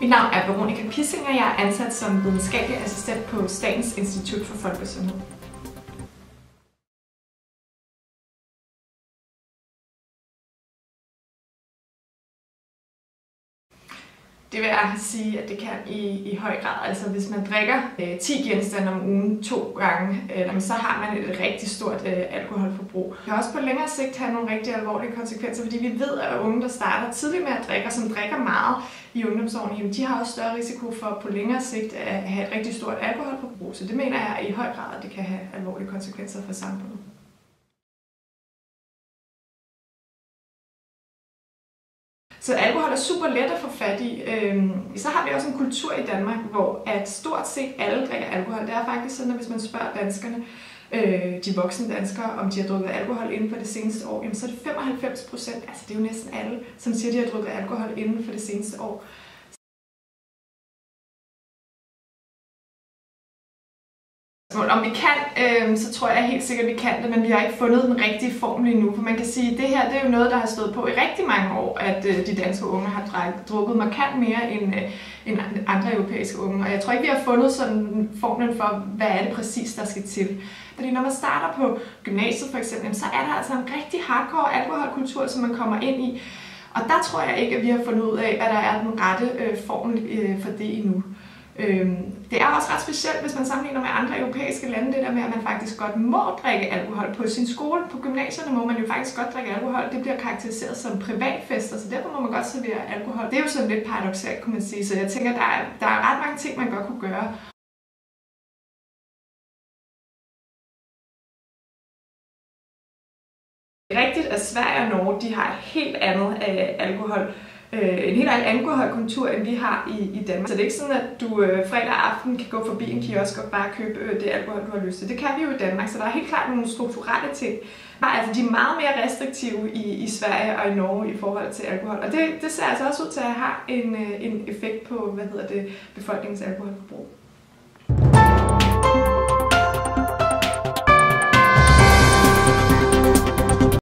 Mit navn er Veronica Pissing, og jeg er ansat som videnskabelig assistent på Statens Institut for Folkesundhed. Det vil jeg sige, at det kan i høj grad. Altså hvis man drikker 10 genstande om ugen 2 gange, så har man et rigtig stort alkoholforbrug. Det kan også på længere sigt have nogle rigtig alvorlige konsekvenser, fordi vi ved, at unge, der starter tidligt med at drikke, og som drikker meget i ungdomsårene, de har også større risiko for på længere sigt at have et rigtig stort alkoholforbrug. Så det mener jeg i høj grad, at det kan have alvorlige konsekvenser for samfundet. Så alkohol er super let at få fat i. Så har vi også en kultur i Danmark, hvor at stort set alle drikker alkohol. Det er faktisk sådan, at hvis man spørger danskerne, de voksne danskere, om de har drukket alkohol inden for det seneste år, jamen så er det 95%, altså det er jo næsten alle, som siger, at de har drukket alkohol inden for det seneste år. Om vi kan, så tror jeg helt sikkert, at vi kan det, men vi har ikke fundet den rigtige formel endnu. For man kan sige, at det her det er jo noget, der har stået på i rigtig mange år, at de danske unge har drukket markant mere end andre europæiske unge. Og jeg tror ikke, vi har fundet sådan formlen for, hvad er det præcis, der skal til. Fordi når man starter på gymnasiet for eksempel, så er der altså en rigtig hardcore alkoholkultur, som man kommer ind i. Og der tror jeg ikke, at vi har fundet ud af, hvad der er den rette formel for det endnu. Det er også ret specielt, hvis man sammenligner med andre europæiske lande, det der med, at man faktisk godt må drikke alkohol på sin skole. På gymnasierne må man jo faktisk godt drikke alkohol. Det bliver karakteriseret som privatfester, så derfor må man godt servere alkohol. Det er jo sådan lidt paradoksalt, kunne man sige, så jeg tænker, der er ret mange ting, man godt kunne gøre. Det er rigtigt, at Sverige og Norge, de har et helt andet alkohol. En helt anden alkoholkultur, end vi har i Danmark. Så det er ikke sådan, at du fredag aften kan gå forbi en kiosk og bare købe det alkohol, du har lyst til. Det kan vi jo i Danmark, så der er helt klart nogle strukturelle ting. Altså, de er meget mere restriktive i Sverige og i Norge i forhold til alkohol. Og det ser altså også ud til at have en effekt på, befolkningens alkoholforbrug.